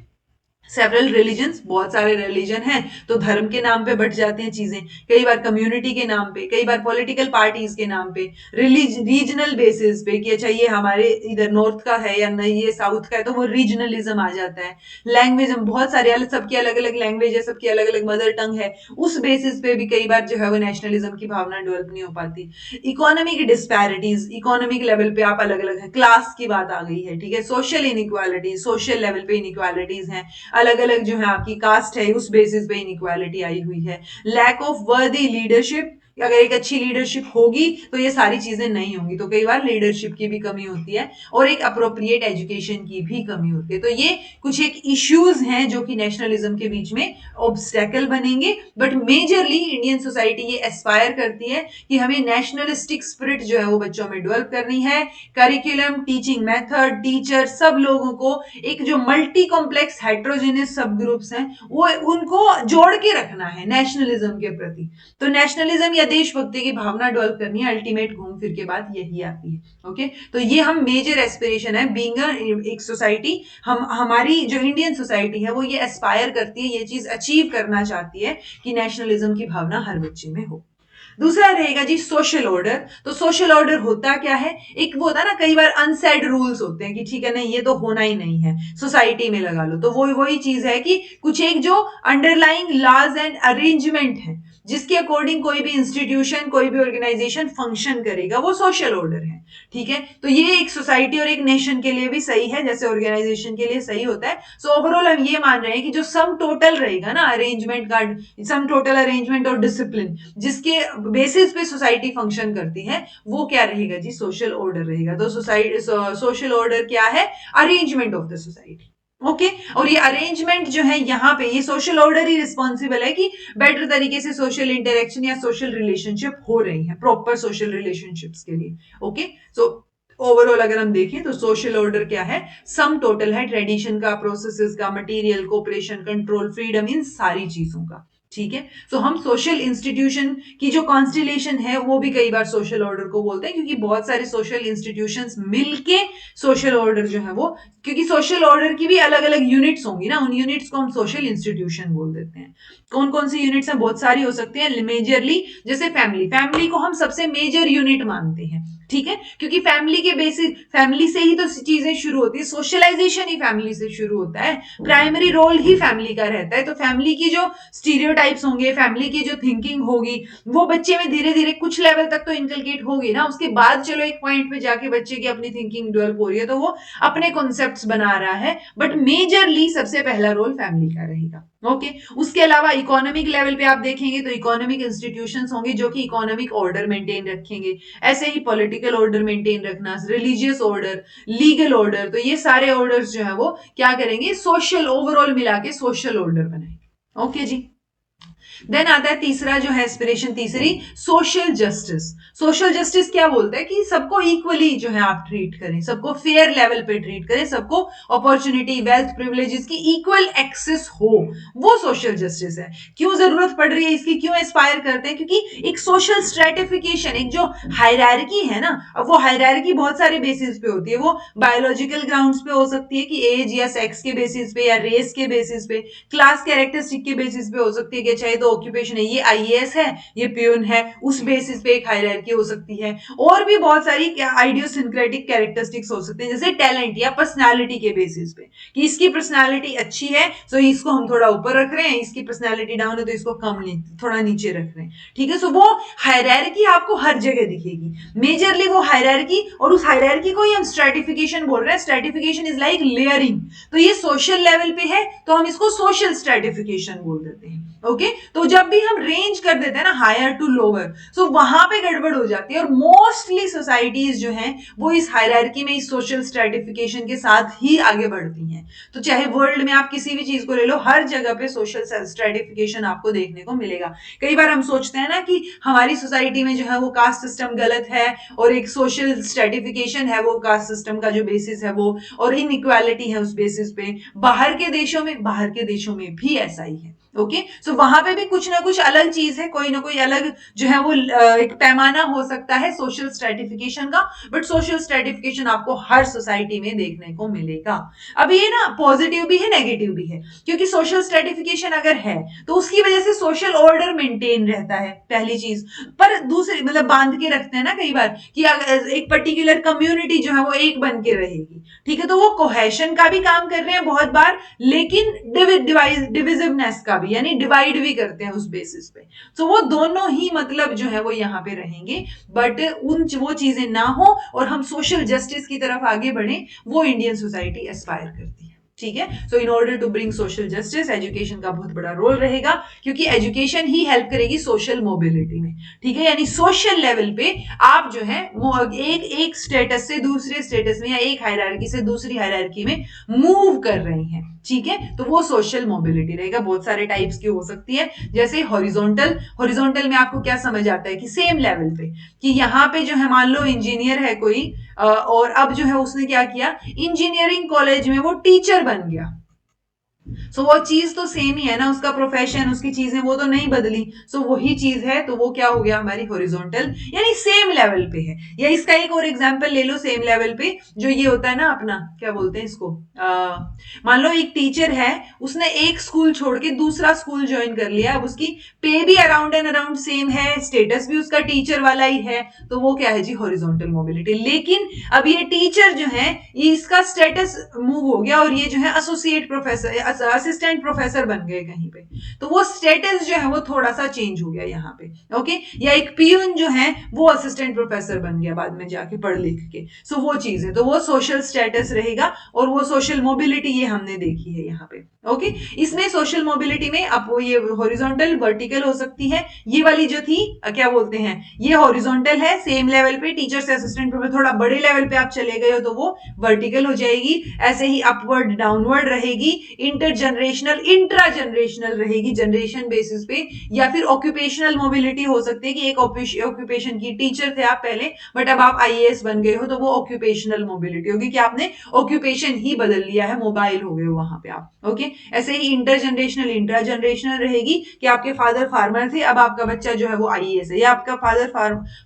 सेवरल रिलीजन्स, बहुत सारे रिलीजन हैं तो धर्म के नाम पे बढ़ जाती हैं चीजें, कई बार कम्युनिटी के नाम पे, कई बार पॉलिटिकल पार्टीज के नाम पे, रीजनल बेसिस पे कि अच्छा ये हमारे इधर नॉर्थ का है या नहीं ये साउथ का है, तो वो रीजनलिज्म आ जाता है। लैंग्वेज में बहुत सारे अलग, सबकी अलग अलग लैंग्वेज है, सबकी अलग अलग मदर टंग है, उस बेसिस पे भी कई बार जो है वो नेशनलिज्म की भावना डेवलप नहीं हो पाती। इकोनॉमिक डिस्पैरिटीज, इकोनॉमिक लेवल पे आप अलग अलग है, क्लास की बात आ गई है। ठीक है, सोशल इनइक्वालिटीज, सोशल लेवल पे इनइक्वालिटीज हैं, अलग अलग जो है आपकी कास्ट है उस बेसिस पे इनइक्वालिटी आई हुई है। लैक ऑफ वर्दी लीडरशिप, अगर एक अच्छी लीडरशिप होगी तो ये सारी चीजें नहीं होंगी, तो कई बार लीडरशिप की भी कमी होती है, और एक अप्रोप्रिएट एजुकेशन की भी कमी होती है। तो ये कुछ एक इश्यूज हैं जो कि नेशनलिज्म के बीच में ऑब्स्टेकल बनेंगे, बट मेजरली इंडियन सोसाइटी ये एस्पायर करती है कि हमें नेशनलिस्टिक स्पिरिट जो है वो बच्चों में डेवलप करनी है। करिकुलम, टीचिंग मेथड, टीचर, सब लोगों को एक जो मल्टी कॉम्प्लेक्स हेट्रोजेनियस सब ग्रुप्स हैं वो उनको जोड़ के रखना है नेशनलिज्म के प्रति। तो नेशनलिज्म या देशभक्ति की भावना डेवलप करनी है, अल्टीमेट घूम फिर के बात यही आती है। ओके, तो ये हम मेजर एस्पिरेशन है बीइंग एक सोसाइटी, हम हमारी जो इंडियन सोसाइटी है वो ये एस्पायर करती है, ये चीज अचीव करना चाहती है कि नेशनलिज्म की भावना हर बच्चे में हो। दूसरा रहेगा जी सोशल ऑर्डर। तो सोशल ऑर्डर होता क्या है, एक वो होता है ना कई बार अनसेड रूल्स होते हैं कि ठीक है नहीं ये तो होना ही नहीं है, सोसाइटी में लगा लो, तो वो वही चीज है कि कुछ एक जो अंडरलाइंग लॉज एंड अरेंजमेंट है जिसके अकॉर्डिंग कोई भी इंस्टीट्यूशन, कोई भी ऑर्गेनाइजेशन फंक्शन करेगा, वो सोशल ऑर्डर है। ठीक है, तो ये एक सोसाइटी और एक नेशन के लिए भी सही है जैसे ऑर्गेनाइजेशन के लिए सही होता है। सो ओवरऑल हम ये मान रहे हैं कि जो सम टोटल रहेगा ना अरेंजमेंट का, सम टोटल अरेंजमेंट और डिसिप्लिन जिसके बेसिस पे सोसाइटी फंक्शन करती है, वो क्या रहेगा जी, सोशल ऑर्डर रहेगा। तो सोसाइटी, सोशल ऑर्डर क्या है, arrangement of the society. Okay, और ये अरेंजमेंट जो है यहाँ पे ये सोशल ऑर्डर ही रिस्पॉन्सिबल है कि बेटर तरीके से सोशल इंटरेक्शन या सोशल रिलेशनशिप हो रही है, प्रॉपर सोशल रिलेशनशिप्स के लिए। ओके, सो ओवरऑल अगर हम देखें तो सोशल ऑर्डर क्या है, सम टोटल है ट्रेडिशन का, प्रोसेसेस का, मटेरियल, कोऑपरेशन, कंट्रोल, फ्रीडम, इन सारी चीजों का। ठीक है, सो हम सोशल इंस्टीट्यूशन की जो कॉन्स्टिलेशन है वो भी कई बार सोशल ऑर्डर को बोलते हैं, क्योंकि बहुत सारे सोशल इंस्टीट्यूशंस मिलके सोशल ऑर्डर जो है वो, क्योंकि सोशल ऑर्डर की भी अलग अलग यूनिट्स होंगी ना, उन यूनिट्स को हम सोशल इंस्टीट्यूशन बोल देते हैं। कौन कौन सी यूनिट्स हैं, बहुत सारी हो सकती हैं, मेजरली जैसे फैमिली, फैमिली को हम सबसे मेजर यूनिट मानते हैं। ठीक है, क्योंकि फैमिली के बेसिस, फैमिली से ही तो चीजें शुरू होती है, सोशलाइजेशन ही फैमिली से शुरू होता है, प्राइमरी रोल ही फैमिली का रहता है। तो फैमिली की जो स्टीरियोटाइप्स होंगे, फैमिली की जो थिंकिंग होगी, वो बच्चे में धीरे धीरे कुछ लेवल तक तो इनकलकेट होगी ना, उसके बाद चलो एक पॉइंट पे जाके बच्चे की अपनी थिंकिंग डेवलप हो रही है तो वो अपने कॉन्सेप्ट्स बना रहा है, बट मेजरली सबसे पहला रोल फैमिली का रहेगा। ओके, उसके अलावा इकोनॉमिक लेवल पे आप देखेंगे तो इकोनॉमिक इंस्टीट्यूशंस होंगे जो कि इकोनॉमिक ऑर्डर मेंटेन रखेंगे, ऐसे ही पॉलिटिकल ऑर्डर मेंटेन रखना, रिलीजियस ऑर्डर, लीगल ऑर्डर, तो ये सारे ऑर्डर्स जो है वो क्या करेंगे, सोशल, ओवरऑल मिला के सोशल ऑर्डर बनाएंगे। ओके जी, देन आता है तीसरा जो है एस्पिरेशन, तीसरी सोशल जस्टिस। सोशल जस्टिस क्या बोलता है कि सबको इक्वली जो है आप ट्रीट करें, सबको फेयर लेवल पे ट्रीट करें, सबको अपॉर्चुनिटी, वेल्थ, प्रिविलेजेस की इक्वल एक्सेस हो, वो सोशल जस्टिस है। क्यों जरूरत पड़ रही है इसकी, क्यों एस्पायर करते हैं? क्योंकि एक सोशल स्ट्रेटिफिकेशन, एक जो हायरार्की है ना, अब वो हायरार्की बहुत सारे बेसिस पे होती है। वो बायोलॉजिकल ग्राउंड्स पे हो सकती है कि एज या सेक्स के बेसिस पे या रेस के बेसिस पे, क्लास कैरेक्टरिस्टिक के बेसिस पे हो सकती है कि चाहे तो ऑक्यूपेशन है, ये आईएएस है, ये प्यून है, उस बेसिस पे एक हायरार्की हो सकती है। और भी बहुत सारी आइडियोसिंक्रेटिक कैरेक्टरिस्टिक्स हो सकते हैं, जैसे टैलेंट या पर्सनालिटी के बेसिस पे, कि इसकी पर्सनालिटी अच्छी है तो इसको हम थोड़ा ऊपर रख रहे हैं, इसकी पर्सनालिटी डाउन है तो इसको कम थोड़ा नीचे रख रहे हैं, ठीक है। सो वो हायरार्की आपको हर जगह दिखेगी, मेजरली वो हायरार्की, और उस हायरार्की को ही हम स्ट्रेटिफिकेशन बोल रहे हैं। स्ट्रेटिफिकेशन इज लाइक लेयरिंग, तो ये सोशल लेवल पे है तो हम इसको सोशल स्ट्रेटिफिकेशन बोल देते हैं। ओके, तो जब भी हम रेंज कर देते हैं ना हायर टू लोअर, सो वहां पे गड़बड़ हो जाती है, और मोस्टली सोसाइटीज जो हैं वो इस हायरार्की में, इस सोशल स्ट्रेटिफिकेशन के साथ ही आगे बढ़ती हैं। तो चाहे वर्ल्ड में आप किसी भी चीज को ले लो, हर जगह पे सोशल स्ट्रेटिफिकेशन आपको देखने को मिलेगा। कई बार हम सोचते हैं ना कि हमारी सोसाइटी में जो है वो कास्ट सिस्टम गलत है, और एक सोशल स्ट्रेटिफिकेशन है वो कास्ट सिस्टम का जो बेसिस है वो, और इनइक्वालिटी है उस बेसिस पे। बाहर के देशों में भी ऐसा ही है। ओके, सो वहां पे भी कुछ ना कुछ अलग चीज है, कोई ना कोई अलग जो है वो एक पैमाना हो सकता है सोशल स्ट्रेटिफिकेशन का, बट सोशल स्ट्रेटिफिकेशन आपको हर सोसाइटी में देखने को मिलेगा। अब ये ना पॉजिटिव भी है, नेगेटिव भी है, क्योंकि सोशल स्ट्रेटिफिकेशन अगर है तो उसकी वजह से सोशल ऑर्डर मेंटेन रहता है, पहली चीज। पर दूसरी, मतलब बांध के रखते हैं ना कई बार कि अगर एक पर्टिकुलर कम्युनिटी जो है वो एक बन के रहेगी, ठीक है, तो वो कोहेशन का भी काम कर रहे हैं बहुत बार, लेकिन डिविजिवनेस का भी, यानी डिवाइड भी करते हैं उस बेसिस पे। तो वो दोनों ही मतलब जो है वो यहाँ पे रहेंगे, बट वो चीजें ना हो और हम सोशल जस्टिस की तरफ आगे बढ़े, वो इंडियन सोसाइटी एस्पायर करती है। ठीक है, so in order to bring social justice, education का बहुत बड़ा रोल रहेगा, क्योंकि एजुकेशन ही हेल्प करेगी सोशल मोबिलिटी में। ठीक है, यानी सोशल लेवल पे आप जो है एक स्टेटस से दूसरे स्टेटस में, या एक हायरार्की से दूसरी हायरार्की में मूव कर रहे हैं। ठीक है, तो वो सोशल मोबिलिटी रहेगा। बहुत सारे टाइप्स की हो सकती है, जैसे हॉरिजॉन्टल में आपको क्या समझ आता है कि सेम लेवल पे, कि यहाँ पे जो है मान लो इंजीनियर है कोई, और अब जो है उसने क्या किया, इंजीनियरिंग कॉलेज में वो टीचर बन गया। सो वो चीज तो सेम ही है ना, उसका प्रोफेशन, उसकी चीजें वो तो नहीं बदली। सो वही चीज है, तो वो क्या हो गया हमारी हॉरिजॉन्टल, यानी सेम लेवल पे है। या इसका एक और एग्जांपल ले लो सेम लेवल पे, जो ये होता है ना अपना, क्या बोलते हैं इसको, मान लो एक टीचर है, उसने एक स्कूल छोड़ के दूसरा स्कूल ज्वाइन कर लिया, अब उसकी पे भी अराउंड एंड अराउंड सेम है, स्टेटस भी उसका टीचर वाला ही है, तो वो क्या है जी, हॉरिजॉन्टल मोबिलिटी। लेकिन अब ये टीचर जो है, ये इसका स्टेटस मूव हो गया, और ये जो है एसोसिएट प्रोफेसर, असिस्टेंट प्रोफेसर बन गए कहीं पे, तो वो स्टेटस जो है वो थोड़ा सा चेंज हो गया यहाँ पे। ओके, या एक पियून जो है वो असिस्टेंट प्रोफेसर बन गया बाद में जाके पढ़ लिख के। सो वो चीज है, तो वो सोशल स्टेटस रहेगा, और वो सोशल मोबिलिटी ये हमने देखी है यहाँ पे। ओके, इसमें सोशल मोबिलिटी में अब वो ये हॉरिजॉन्टल, वर्टिकल हो सकती है। ये वाली जो थी क्या बोलते हैं, ये हॉरिजॉन्टल है, सेम लेवल पे, टीचर से असिस्टेंट प्रोफेसर, थोड़ा बड़े लेवल पे आप चले गए हो तो वो वर्टिकल हो जाएगी। ऐसे ही अपवर्ड डाउनवर्ड रहेगी, इंटरजनरेशनल इंट्रा जनरेशनल रहेगी, जनरेशन बेसिस पे। या फिर ऑक्यूपेशनल मोबिलिटी हो सकती है कि एक ऑक्यूपेशन की टीचर थे आप पहले, बट अब आप आईएएस बन गए हो, तो वो ऑक्यूपेशनल मोबिलिटी होगी कि आपने ऑक्यूपेशन ही बदल लिया है, मोबाइल हो गए हो वहां पे आप। ओके, ऐसे ही इंटरजनरेशनल इंट्रा जनरेशनल रहेगी कि आपके फादर फार्मर थे, अब आपका बच्चा जो है वो आईएएस है, या आपका फादर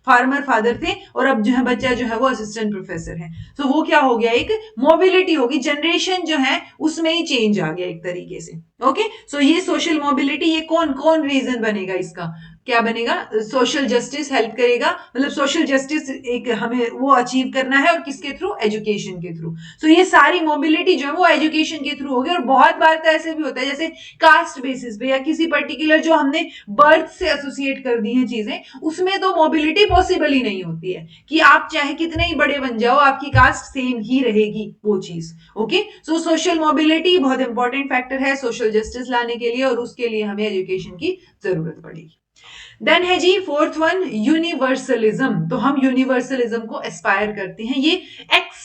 फार्मर फादर थे और अब जो है बच्चा जो है वो असिस्टेंट प्रोफेसर है। तो वो क्या हो गया, एक मोबिलिटी होगी, जनरेशन जो है उसमें ही चेंज आ गया एक तरीके से। ओके, सो ये सोशल मोबिलिटी, ये कौन कौन रीजन बनेगा इसका, क्या बनेगा, सोशल जस्टिस हेल्प करेगा, मतलब सोशल जस्टिस एक हमें वो अचीव करना है, और किसके थ्रू, एजुकेशन के थ्रू। सो ये सारी मोबिलिटी जो है वो एजुकेशन के थ्रू होगी। और बहुत बार तो ऐसे भी होता है, जैसे कास्ट बेसिस पे या किसी पर्टिकुलर जो हमने बर्थ से एसोसिएट कर दी है चीजें, उसमें तो मोबिलिटी पॉसिबल ही नहीं होती है, कि आप चाहे कितने ही बड़े बन जाओ, आपकी कास्ट सेम ही रहेगी वो चीज। ओके, सो सोशल मोबिलिटी बहुत इंपॉर्टेंट फैक्टर है सोशल जस्टिस लाने के लिए, और उसके लिए हमें एजुकेशन की जरूरत पड़ेगी। देन है जी फोर्थ वन, यूनिवर्सलिज्म। तो हम यूनिवर्सलिज्म को एस्पायर करते हैं, ये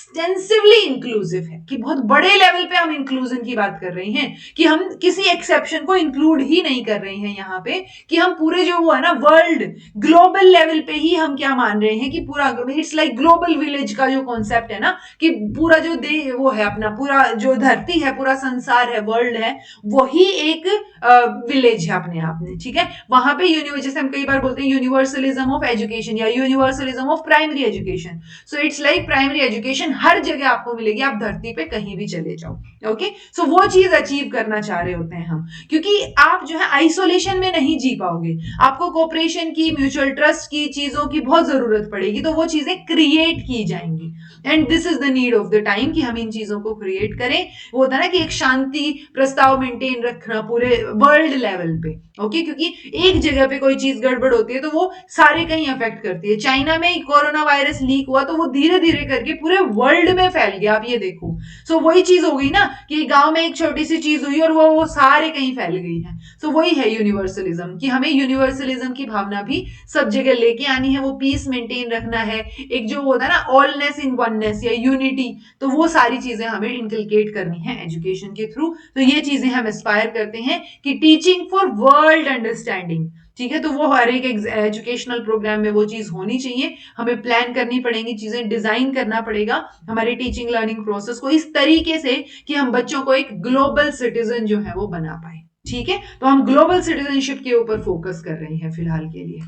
एक्सटेंसिवली इंक्लूसिव है, कि बहुत बड़े लेवल पे हम इंक्लूजन की बात कर रहे हैं, कि हम किसी एक्सेप्शन को इंक्लूड ही नहीं कर रहे हैं यहाँ पे, कि हम पूरे जो वो है ना वर्ल्ड ग्लोबल लेवल पे ही हम क्या मान रहे हैं कि पूरा इट्स लाइक ग्लोबल विलेज का जो कॉन्सेप्ट है ना, कि पूरा जो दे वो है अपना पूरा जो धरती है, पूरा संसार है, वर्ल्ड है, वही एक विलेज है अपने आप में, ठीक है। वहां पे जैसे हम कई बार बोलते हैं यूनिवर्सलिज्म ऑफ एजुकेशन या universalism of primary education, so it's like primary education हर जगह आपको मिलेगी, आप धरती पे कहीं भी चले जाओ, ओके। सो वो चीज अचीव करना चाह रहे होते हैं हम, क्योंकि आप जो है आइसोलेशन में नहीं जी पाओगे, आपको कोऑपरेशन की, म्यूचुअल ट्रस्ट की चीजों की बहुत जरूरत पड़ेगी, तो वो चीजें क्रिएट की जाएंगी, and this is the need of the time कि हम इन चीजों को क्रिएट करें। वो होता है ना कि एक शांति प्रस्ताव मेंटेन रखना पूरे वर्ल्ड लेवल पे, ओके, क्योंकि एक जगह पे कोई चीज गड़बड़ होती है तो वो सारे कहीं अफेक्ट करती है। चाइना में कोरोना वायरस लीक हुआ तो वो धीरे धीरे करके पूरे वर्ल्ड में फैल गया, आप ये देखो। सो वही चीज हो गई ना कि गांव में एक छोटी सी चीज हुई और वो सारे कहीं फैल गई है। सो वही है यूनिवर्सलिज्म, कि हमें यूनिवर्सलिज्म की भावना भी सब जगह लेके आनी है, वो पीस मेंटेन रखना है, एक जो होता है ना ऑलनेस इन वननेस या यूनिटी, तो वो सारी चीजें हमें इनकलकेट करनी है एजुकेशन के थ्रू। तो ये चीजें हम एस्पायर करते हैं कि टीचिंग फॉर वर्ल्ड अंडरस्टैंडिंग, ठीक है। तो वो हर एक एजुकेशनल प्रोग्राम में वो चीज होनी चाहिए, हमें प्लान करनी पड़ेगी, चीजें डिजाइन करना पड़ेगा हमारे टीचिंग लर्निंग प्रोसेस को इस तरीके से कि हम बच्चों को एक ग्लोबल सिटीजन जो है वो बना पाए, ठीक है। तो हम ग्लोबल सिटीजनशिप के ऊपर फोकस कर रहे हैं फिलहाल के लिए।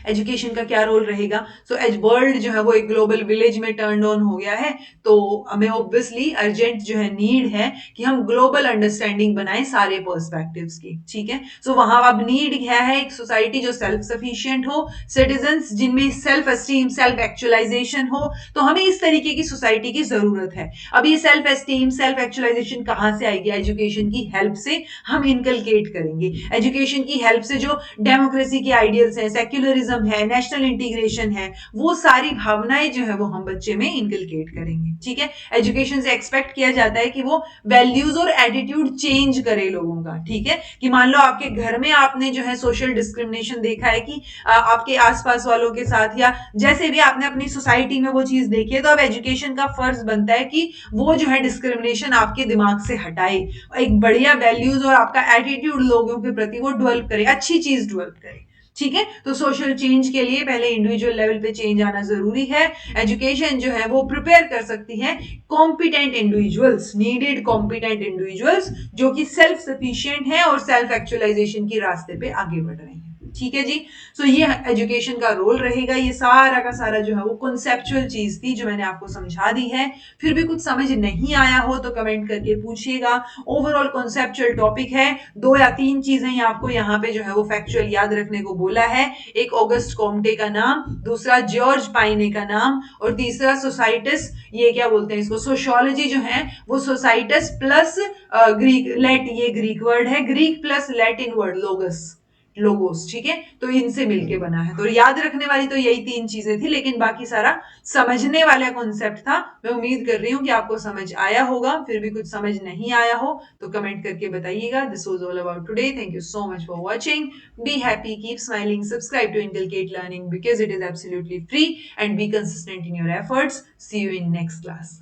एजुकेशन का क्या रोल रहेगा? सो एज वर्ल्ड जो है वो एक ग्लोबल विलेज में टर्न ऑन हो गया है, तो हमें ऑब्वियसली अर्जेंट जो है नीड है कि हम ग्लोबल अंडरस्टैंडिंग बनाएं सारे पर्सपेक्टिव्स की, ठीक है। सो वहां अब नीड क्या है? एक सोसाइटी जो सेल्फ सफिशिएंट हो, सिटीजन्स जिनमें सेल्फ एस्टीम, सेल्फ एक्चुअलाइजेशन हो, तो हमें इस तरीके की सोसाइटी की जरूरत है। अब ये सेल्फ एस्टीम, सेल्फ एक्चुअलाइजेशन कहां से आएगी? एजुकेशन की हेल्प से हम इनकलकेट करेंगे। एजुकेशन की हेल्प से जो डेमोक्रेसी के आइडियल्स है, सेक्युलरिज्म है, नेशनल इंटीग्रेशन है, वो सारी भावनाएं जो है वो हम बच्चे में इनकलकेट करेंगे, ठीक है। एजुकेशन से एक्सपेक्ट किया जाता है कि वो वैल्यूज और एटीट्यूड चेंज करे लोगों का, ठीक है। कि मान लो आपके घर में आपने जो है सोशल डिस्क्रिमिनेशन देखा है कि आपके आसपास वालों के साथ या जैसे भी आपने अपनी सोसाइटी में वो चीज देखी है, तो अब एजुकेशन का फर्ज बनता है कि वो जो है डिस्क्रिमिनेशन आपके दिमाग से हटाए, एक बढ़िया वैल्यूज और आपका एटीट्यूड लोगों के प्रति वो डेवलप करे, अच्छी चीज डेवलप करे, ठीक है। तो सोशल चेंज के लिए पहले इंडिविजुअल लेवल पे चेंज आना जरूरी है। एजुकेशन जो है वो प्रिपेयर कर सकती है competent individuals, needed competent individuals जो कि सेल्फ सफिशिएंट है और सेल्फ एक्चुअलाइजेशन के रास्ते पे आगे बढ़ रहे हैं, ठीक है जी। सो ये एजुकेशन का रोल रहेगा। ये सारा का सारा जो है वो कॉन्सेप्चुअल चीज थी जो मैंने आपको समझा दी है। फिर भी कुछ समझ नहीं आया हो तो कमेंट करके पूछिएगा। ओवरऑल कॉन्सेप्चुअल टॉपिक है, 2 या 3 चीजें आपको यहाँ पे जो है वो फैक्चुअल याद रखने को बोला है। एक ऑगस्ट कॉम्टे का नाम, दूसरा जॉर्ज पाइने का नाम, और तीसरा सोसाइटिस, ये क्या बोलते हैं इसको, सोशियोलॉजी जो है वो सोसाइटिस प्लस ग्रीक लेट, ये ग्रीक वर्ड है, Greek plus Latin word लोगस, logos, ठीक है। तो इनसे मिलके बना है। तो याद रखने वाली तो यही 3 चीजें थी, लेकिन बाकी सारा समझने वाला कॉन्सेप्ट था। मैं उम्मीद कर रही हूँ कि आपको समझ आया होगा। फिर भी कुछ समझ नहीं आया हो तो कमेंट करके बताइएगा। This was all about today. Thank you so much for watching. Be happy, keep smiling, subscribe to inculcate learning because it is absolutely free, and be consistent in your efforts. See you in next class.